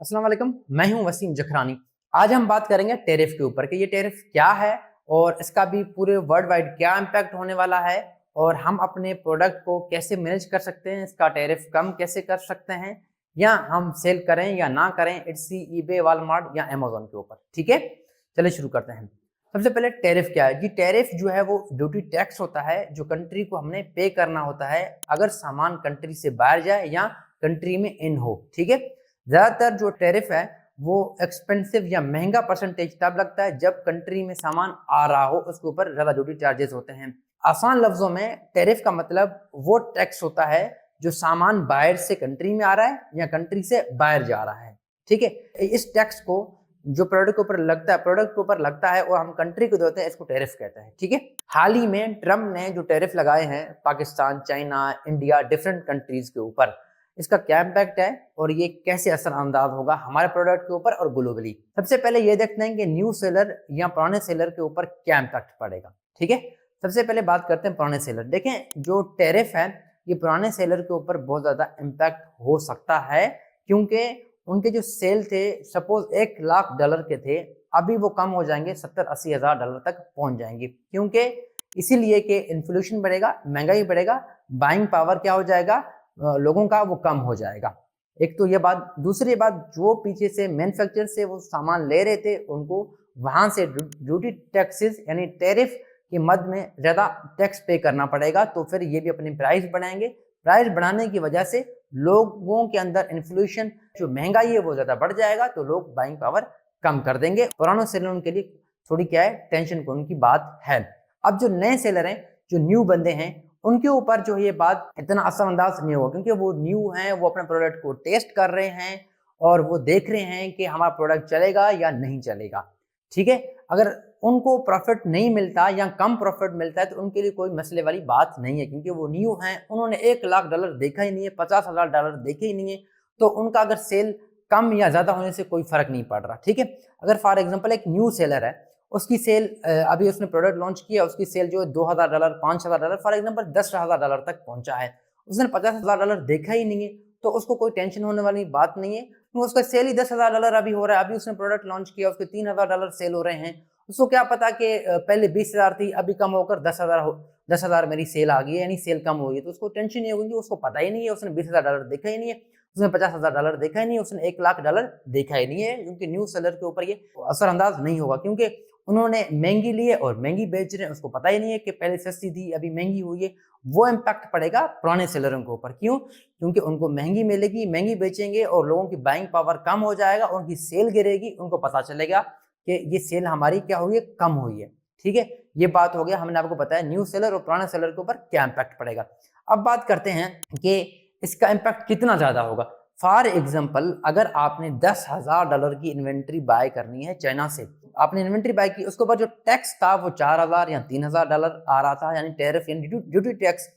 अस्सलाम वालेकुम, मैं हूं वसीम जखरानी। आज हम बात करेंगे टैरिफ के ऊपर कि ये टैरिफ क्या है और इसका भी पूरे वर्ल्ड वाइड क्या इम्पैक्ट होने वाला है और हम अपने प्रोडक्ट को कैसे मैनेज कर सकते हैं, इसका टैरिफ कम कैसे कर सकते हैं या हम सेल करें या ना करें इट्सी, ईबे, वॉलमार्ट या अमेजोन के ऊपर। ठीक है, चलिए शुरू करते हैं। सबसे पहले टैरिफ क्या है जी? टैरिफ जो है वो ड्यूटी टैक्स होता है जो कंट्री को हमने पे करना होता है अगर सामान कंट्री से बाहर जाए या कंट्री में इन हो। ठीक है, ज्यादातर जो टैरिफ है वो एक्सपेंसिव या महंगा परसेंटेज तब लगता है जब कंट्री में सामान आ रहा हो, उसके ऊपर ज्यादा ड्यूटी चार्जेस होते हैं। आसान लफ्जों में टैरिफ का मतलब वो टैक्स होता है जो सामान बाहर से कंट्री में आ रहा है या कंट्री से बाहर जा रहा है। ठीक है, इस टैक्स को जो प्रोडक्ट के ऊपर लगता है और हम कंट्री को देते हैं, इसको टैरिफ कहते हैं। ठीक है, हाल ही में ट्रम्प ने जो टैरिफ लगाए हैं Pakistan, China, India, different countries के ऊपर, इसका क्या इम्पैक्ट है और ये कैसे असरअंदाज होगा हमारे प्रोडक्ट के ऊपर और ग्लोबली। सबसे पहले ये देखते हैं कि न्यू सेलर या पुराने सेलर के ऊपर क्या इम्पैक्ट पड़ेगा। ठीक है, सबसे पहले बात करते हैं पुराने सेलर। देखें, जो टैरिफ है ये पुराने सेलर के ऊपर बहुत ज्यादा इम्पैक्ट हो सकता है क्योंकि उनके जो सेल थे सपोज $1,00,000 के थे, अभी वो कम हो जाएंगे, 70-80 हज़ार डॉलर तक पहुंच जाएंगे। क्योंकि इसीलिए कि इन्फ्लेशन बढ़ेगा, महंगाई बढ़ेगा, बाइंग पावर क्या हो जाएगा लोगों का, वो कम हो जाएगा। एक तो ये बात। दूसरी बात, जो पीछे से मैन्युफैक्चर से वो सामान ले रहे थे उनको वहां से ड्यूटी टैक्सेस यानी टैरिफ के मद में ज्यादा टैक्स पे करना पड़ेगा, तो फिर ये भी अपनी प्राइस बढ़ाएंगे। प्राइस बढ़ाने की वजह से लोगों के अंदर इन्फ्लेशन, जो महंगाई है वो ज्यादा बढ़ जाएगा, तो लोग बाइंग पावर कम कर देंगे। पुराने सेलर के लिए थोड़ी क्या है, टेंशन को उनकी बात है। अब जो नए सेलर हैं, जो न्यू बंदे हैं, उनके ऊपर जो ये बात इतना असरअंदाज नहीं होगा क्योंकि वो न्यू हैं, वो अपने प्रोडक्ट को टेस्ट कर रहे हैं और वो देख रहे हैं कि हमारा प्रोडक्ट चलेगा या नहीं चलेगा। ठीक है, अगर उनको प्रॉफिट नहीं मिलता या कम प्रॉफिट मिलता है तो उनके लिए कोई मसले वाली बात नहीं है क्योंकि वो न्यू हैं, उन्होंने $1,00,000 देखा ही नहीं है, $50,000 देखे ही नहीं है, तो उनका अगर सेल कम या ज्यादा होने से कोई फर्क नहीं पड़ रहा। ठीक है, अगर फॉर एग्जांपल एक न्यू सेलर है, उसकी सेल अभी उसने प्रोडक्ट लॉन्च किया, उसकी सेल जो है $2,000, $5,000 फॉर एग्जांपल $10,000 तक पहुंचा है, उसने $50,000 देखा ही नहीं है, तो उसको कोई टेंशन होने वाली बात नहीं है क्योंकि उसका सेल ही $10,000 अभी हो रहा है। अभी उसने प्रोडक्ट लॉन्च किया, उसके $3,000 सेल हो रहे हैं। उसको क्या पता कि पहले 20,000 थी, अभी कम होकर 10,000 मेरी सेल आ गई है, यानी सेल कम हो गई, तो उसको टेंशन नहीं होगी, उसको पता ही नहीं है, उसने $20,000 देखा ही नहीं है, उसने $50,000 देखा ही नहीं है, उसने $1,00,000 देखा ही नहीं है, क्योंकि न्यू सेलर के ऊपर ये असरअंदाज नहीं होगा क्योंकि उन्होंने महंगी ली है और महंगी बेच रहे हैं, उसको पता ही नहीं है कि पहले सस्ती थी अभी महंगी हुई है। वो इम्पैक्ट पड़ेगा पुराने सेलरों के ऊपर। क्यों? क्योंकि उनको महंगी मिलेगी, महंगी बेचेंगे और लोगों की बाइंग पावर कम हो जाएगा, उनकी सेल गिरेगी, उनको पता चलेगा कि ये सेल हमारी क्या हुई है, कम हुई है। ठीक है, ये बात हो गया, हमने आपको बताया न्यू सेलर और पुराने सेलर के ऊपर क्या इम्पैक्ट पड़ेगा। अब बात करते हैं कि इसका इम्पैक्ट कितना ज्यादा होगा। फॉर एग्जाम्पल, अगर आपने $10,000 की इन्वेंट्री बाय करनी है चाइना से, आपने इन्वेंट्री बाय की, उसके ऊपर जो टैक्स था वो 4,000 या $3,000 आ रहा था, यानी टैरिफ यानी ड्यूटी टैक्स।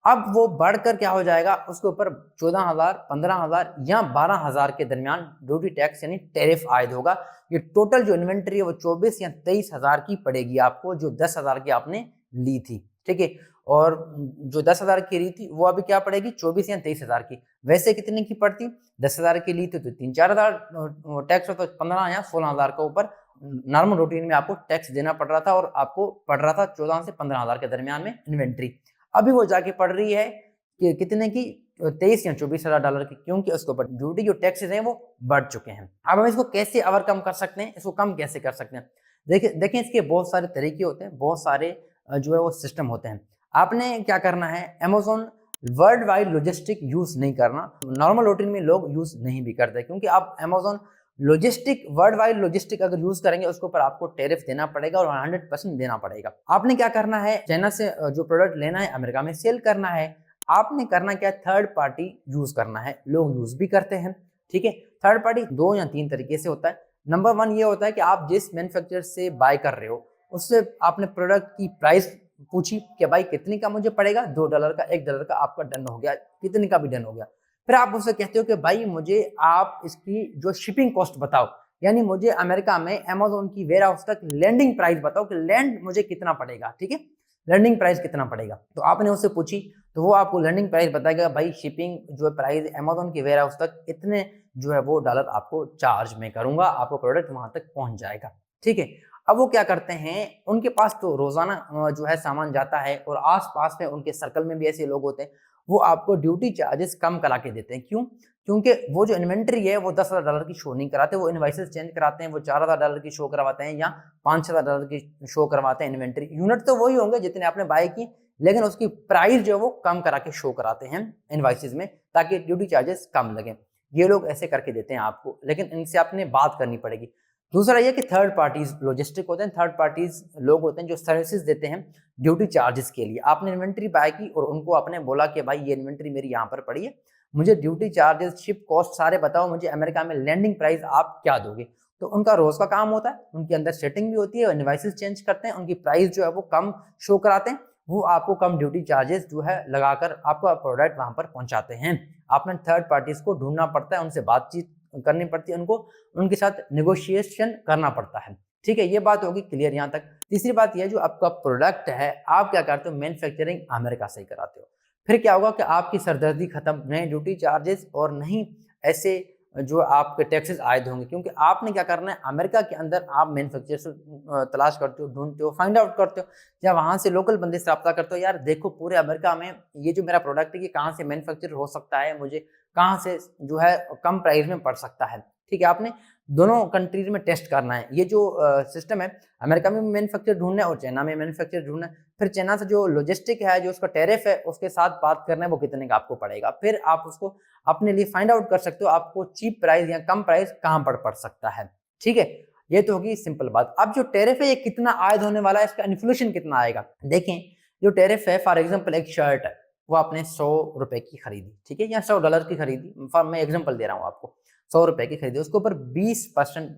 अब वो बढ़कर क्या हो जाएगा, उसके ऊपर 14,000, 15,000 या 12,000 के दरमियान ड्यूटी टैक्स यानी टैरिफ आयद होगा। ये टोटल जो इन्वेंट्री है वो 24 या 23,000 की पड़ेगी आपको, जो 10,000 की आपने ली थी। ठीक है, और जो 10,000 की ली थी वो अभी क्या पड़ेगी, 24 या 23,000 की। वैसे कितने की पड़ती, 10,000 की ली थी तो 3-4,000 टैक्स होता, 15 या 16,000 के ऊपर नॉर्मल रूटीन में आपको टैक्स देना पड़ रहा था और आपको पड़ रहा था 14 से 15,000 के दरमियान में इन्वेंट्री। अभी वो जाके पड़ रही है कि कितने की, 23 या $24,000 की, क्योंकि उसके ऊपर ड्यूटी जो टैक्सेस हैं वो बढ़ चुके हैं। अब हम इसको कैसे ओवरकम कर सकते हैं, इसको कम कैसे कर सकते हैं? देखें इसके बहुत सारे तरीके होते हैं, बहुत सारे जो है वो सिस्टम होते हैं। आपने क्या करना है, Amazon world wide logistic use नहीं करना, नॉर्मल रूटीन में लोग यूज नहीं भी करते क्योंकि आप Amazon logistic, world wide logistic अगर यूज करेंगे उसके ऊपर आपको टैरिफ देना पड़ेगा और 100% देना पड़ेगा। आपने क्या करना है, चाइना से जो प्रोडक्ट लेना है अमेरिका में सेल करना है, आपने करना क्या, थर्ड पार्टी यूज करना है। लोग यूज भी करते हैं। ठीक है, थर्ड पार्टी 2 या 3 तरीके से होता है। नंबर 1 ये होता है कि आप जिस मैन्युफैक्चरर से बाय कर रहे हो उससे आपने प्रोडक्ट की प्राइस पूछी कि भाई कितने का मुझे पड़ेगा, $2 का, $1 का, आपका डन हो गया, कितने का भी डन हो गया। फिर आप उससे कहते हो कि भाई मुझे आप इसकी जो शिपिंग कॉस्ट बताओ, यानी मुझे अमेरिका में अमेजोन की वेयर हाउस तक लैंडिंग प्राइस बताओ कि लैंड मुझे कितना पड़ेगा। ठीक है, लैंडिंग प्राइस कितना पड़ेगा, तो आपने उससे पूछी तो वो आपको लैंडिंग प्राइस बताएगा, भाई शिपिंग जो प्राइस अमेजोन की वेयर हाउस तक इतने जो है वो डॉलर आपको चार्ज में करूंगा, आपको प्रोडक्ट वहां तक पहुंच जाएगा। ठीक है, अब वो क्या करते हैं, उनके पास तो रोजाना जो है सामान जाता है और आसपास में उनके सर्कल में भी ऐसे लोग होते हैं, वो आपको ड्यूटी चार्जेस कम करा के देते हैं। क्यों? क्योंकि वो जो इन्वेंट्री है वो $10,000 की शो नहीं कराते, वो इनवाइसेस चेंज कराते हैं, वो $4,000 की शो करवाते हैं या $5,000 की शो करवाते हैं। इन्वेंट्री यूनिट तो वही होंगे जितने आपने बाय की, लेकिन उसकी प्राइस जो है वो कम करा के शो कराते हैं इनवाइसेस में, ताकि ड्यूटी चार्जेस कम लगे। ये लोग ऐसे करके देते हैं आपको, लेकिन इनसे आपने बात करनी पड़ेगी। दूसरा ये कि थर्ड पार्टीज लॉजिस्टिक होते हैं, थर्ड पार्टीज लोग होते हैं जो सर्विसेज देते हैं ड्यूटी चार्जेस के लिए। आपने इन्वेंट्री बाय की और उनको आपने बोला कि भाई ये इन्वेंट्री मेरी यहाँ पर पड़ी है, मुझे ड्यूटी चार्जेस, शिप कॉस्ट सारे बताओ, मुझे अमेरिका में लैंडिंग प्राइस आप क्या दोगे। तो उनका रोज का काम होता है, उनके अंदर सेटिंग भी होती है, इनवाइसेस चेंज करते हैं, उनकी प्राइस जो है वो कम शो कराते हैं, वो आपको कम ड्यूटी चार्जेस जो है लगाकर आपका प्रोडक्ट वहां पर पहुंचाते हैं। आपने थर्ड पार्टीज को ढूंढना पड़ता है, उनसे बातचीत करनी पड़ती है, उनको उनके साथ नेगोशिएशन करना पड़ता है। ठीक है, ये बात होगी क्लियर यहाँ तक। तीसरी बात यह, जो आपका प्रोडक्ट है आप क्या करते हो, मैन्युफैक्चरिंग अमेरिका से ही कराते हो। फिर क्या होगा कि आपकी सरदर्दी खत्म, नहीं ड्यूटी चार्जेस और नहीं ऐसे जो आपके टैक्सेस आयद होंगे, क्योंकि आपने क्या करना है, अमेरिका के अंदर आप मैन्युफैक्चर से तलाश करते हो, ढूंढते हो, फाइंड आउट करते हो, या वहां से लोकल बंदे से रब्ता करते हो, यार देखो पूरे अमेरिका में ये जो मेरा प्रोडक्ट है ये कहाँ से मैन्युफैक्चर हो सकता है, मुझे कहाँ से जो है कम प्राइस में पड़ सकता है। ठीक है, आपने दोनों कंट्रीज में टेस्ट करना है। ये जो सिस्टम है, अमेरिका में मैन्युफैक्चर ढूंढना है और चाइना में मैन्युफैक्चर ढूंढना है। फिर चाइना से जो लॉजिस्टिक है, जो उसका टैरिफ है, उसके साथ बात करना है वो कितने का आपको पड़ेगा। फिर आप उसको अपने लिए फाइंड आउट कर सकते हो आपको चीप प्राइस या कम प्राइस कहाँ पर पड़ सकता है। ठीक है, ये तो होगी सिंपल बात। अब जो टैरिफ है ये कितना आयद होने वाला है, इसका इन्फ्लेशन कितना आएगा। देखें, जो टैरिफ है, फॉर एग्जाम्पल एक शर्ट है, वो आपने ₹100 की खरीदी, ठीक है, या $100 की खरीदी, मैं एग्जाम्पल दे रहा हूँ आपको, ₹100 की खरीदी, उसके ऊपर 20%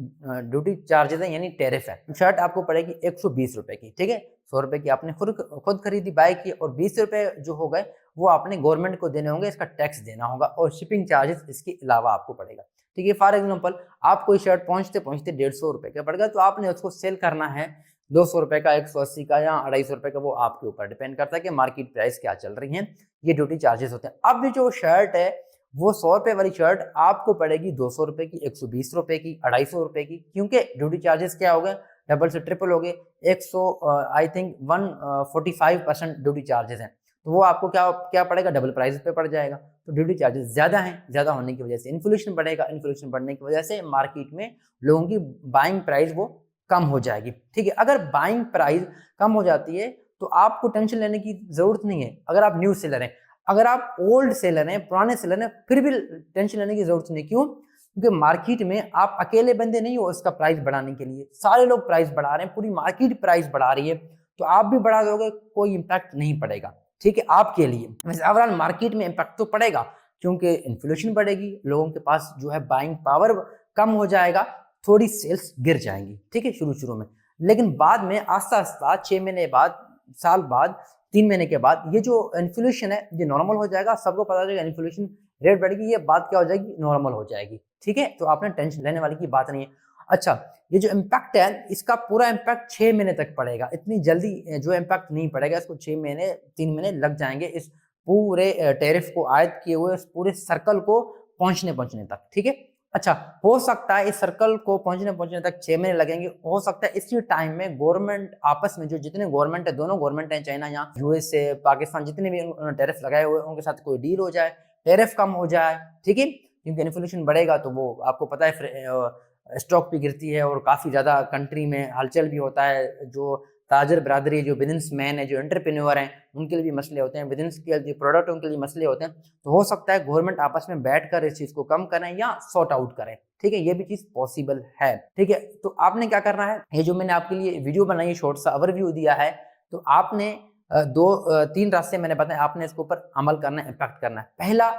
ड्यूटी चार्जेस है, यानी टैरिफ है। शर्ट आपको पड़ेगी ₹120 की। ठीक है, ₹100 की आपने खुद खरीदी, बाय की, और ₹20 जो हो गए वो आपने गवर्नमेंट को देने होंगे, इसका टैक्स देना होगा और शिपिंग चार्जेस इसके अलावा आपको पड़ेगा। ठीक है, फॉर एग्जाम्पल आप कोई शर्ट पहुंचते पहुंचते ₹150 का पड़ गया, तो आपने उसको सेल करना है ₹200 का, 180 का या ₹250 का, वो आपके ऊपर डिपेंड करता है कि मार्केट प्राइस क्या चल रही है। ये ड्यूटी चार्जेस होते हैं। अब जो शर्ट है वो ₹100 वाली शर्ट आपको पड़ेगी ₹200 की, ₹120 की, ₹250 की, क्योंकि ड्यूटी चार्जेस क्या हो गए, डबल से ट्रिपल हो गए। 100 आई थिंक 145% ड्यूटी चार्जेस हैं, तो वो आपको क्या क्या पड़ेगा, डबल प्राइस पे पड़ जाएगा। तो ड्यूटी चार्जेस ज्यादा हैं, ज्यादा होने की वजह से इन्फ्लेशन बढ़ेगा, इन्फ्लेशन बढ़ने की वजह से मार्केट में लोगों की बाइंग प्राइस वो कम हो जाएगी। ठीक है, अगर बाइंग प्राइस कम हो जाती है तो आपको टेंशन लेने की जरूरत नहीं है। अगर आप न्यू सेलर हैं, अगर आप ओल्ड सेलर हैं, पुराने सेलर हैं, फिर भी टेंशन लेने की जरूरत नहीं। क्यों? क्योंकि मार्केट में आप अकेले बंदे नहीं हो इसका प्राइस बढ़ाने के लिए, सारे लोग प्राइस बढ़ा रहे हैं, पूरी मार्केट प्राइस बढ़ा रही है, तो आप भी बढ़ा दोगे, कोई इंपैक्ट नहीं पड़ेगा। ठीक है, आपके लिए वैसे ओवरऑल मार्केट में इंपैक्ट तो पड़ेगा, क्योंकि इन्फ्लेशन बढ़ेगी, लोगों के पास जो है बाइंग पावर कम हो जाएगा, थोड़ी सेल्स गिर जाएंगी। ठीक है, शुरू में, लेकिन बाद में आस्ता आस्ता 6 महीने बाद, साल बाद, 3 महीने के बाद ये जो इन्फ्लेशन है ये नॉर्मल हो जाएगा। सबको पता चलेगा इन्फ्लेशन रेट बढ़ेगी, ये बात क्या हो जाएगी, नॉर्मल हो जाएगी। ठीक है, तो आपने टेंशन लेने वाली की बात नहीं है। अच्छा, ये जो इम्पैक्ट है इसका पूरा इम्पैक्ट 6 महीने तक पड़ेगा, इतनी जल्दी जो इम्पैक्ट नहीं पड़ेगा, इसको 6 महीने 3 महीने लग जाएंगे इस पूरे टैरिफ को आयद किए हुए इस पूरे सर्कल को पहुंचने तक। ठीक है, अच्छा, हो सकता है इस सर्कल को पहुंचने तक 6 महीने लगेंगे, हो सकता है इसी टाइम में गवर्नमेंट आपस में, जो जितने गवर्नमेंट है, दोनों गवर्नमेंट है, चाइना या यूएसए, पाकिस्तान, जितने भी टैरिफ लगाए हुए उनके साथ कोई डील हो जाए, टैरिफ कम हो जाए। ठीक है, क्योंकि इन्फ्लेशन बढ़ेगा तो वो आपको पता है स्टॉक भी गिरती है और काफी ज्यादा कंट्री में हलचल भी होता है। जो ताजर बरादरी, जो बिजनेसमैन है, जो एंटरप्रेन्योर हैं, उनके लिए भी मसले होते हैं, बिजनेस के लिए, प्रोडक्टों के लिए मसले होते हैं। तो हो सकता है गवर्नमेंट आपस में बैठकर इस चीज को कम करें या सॉर्ट आउट करें। ठीक है, ये भी चीज पॉसिबल है। ठीक है, तो आपने क्या करना है, ये जो मैंने आपके लिए वीडियो बनाई है, शॉर्ट सा ओवरव्यू दिया है, तो आपने 3 रास्ते मैंने बताए, आपने इसके ऊपर अमल करना है, इम्पैक्ट करना है। पहला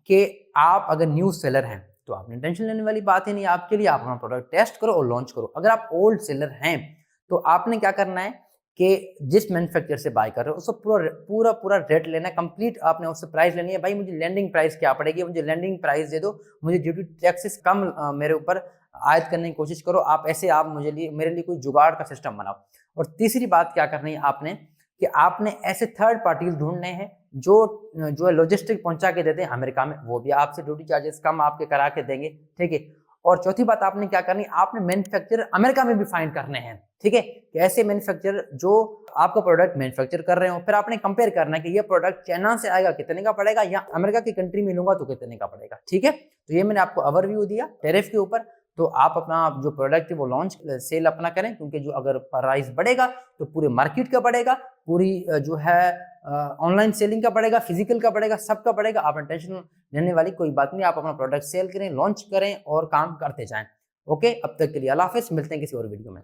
कि आप अगर न्यू सेलर हैं तो आपने टेंशन लेने वाली बात ही नहीं आपके लिए, आप अपना प्रोडक्ट टेस्ट करो और लॉन्च करो। अगर आप ओल्ड सेलर हैं तो आपने क्या करना है कि जिस मैन्युफैक्चरर से बाय कर रहे हो उसको पूरा रेट लेना है, कंप्लीट आपने उससे प्राइस लेनी है। भाई मुझे लैंडिंग प्राइस क्या पड़ेगी, मुझे लैंडिंग प्राइस दे दो, मुझे ड्यूटी टैक्सेस कम मेरे ऊपर आयद करने की कोशिश करो। आप ऐसे आप मेरे लिए कोई जुगाड़ का सिस्टम बनाओ। और तीसरी बात क्या करनी है आपने, कि आपने ऐसे थर्ड पार्टीज ढूंढने हैं जो जो है लॉजिस्टिक पहुंचा के देते हैं अमेरिका में, वो भी आपसे ड्यूटी चार्जेस कम आपके करा के देंगे, ठीक है। और चौथी बात आपने क्या करनी, आपने मैन्युफैक्चरर अमेरिका में भी फाइंड करने हैं, ठीक है, कि ऐसे मैन्युफैक्चरर जो आपका प्रोडक्ट मैन्युफैक्चर कर रहे हो। फिर आपने कंपेयर करना है कि ये प्रोडक्ट चाइना से आएगा कितने का पड़ेगा, या अमेरिका की कंट्री में लूंगा तो कितने का पड़ेगा, ठीक है। तो ये मैंने आपको ओवरव्यू दिया टैरिफ के ऊपर। तो आप अपना जो प्रोडक्ट है वो लॉन्च सेल अपना करें, क्योंकि जो अगर प्राइस बढ़ेगा तो पूरे मार्केट का बढ़ेगा, पूरी जो है ऑनलाइन सेलिंग का बढ़ेगा, फिजिकल का बढ़ेगा, सबका बढ़ेगा। आप टेंशन लेने वाली कोई बात नहीं, आप अपना प्रोडक्ट सेल करें, लॉन्च करें और काम करते जाएं। ओके, अब तक के लिए अल्लाह हाफिज़, मिलते हैं किसी और वीडियो में।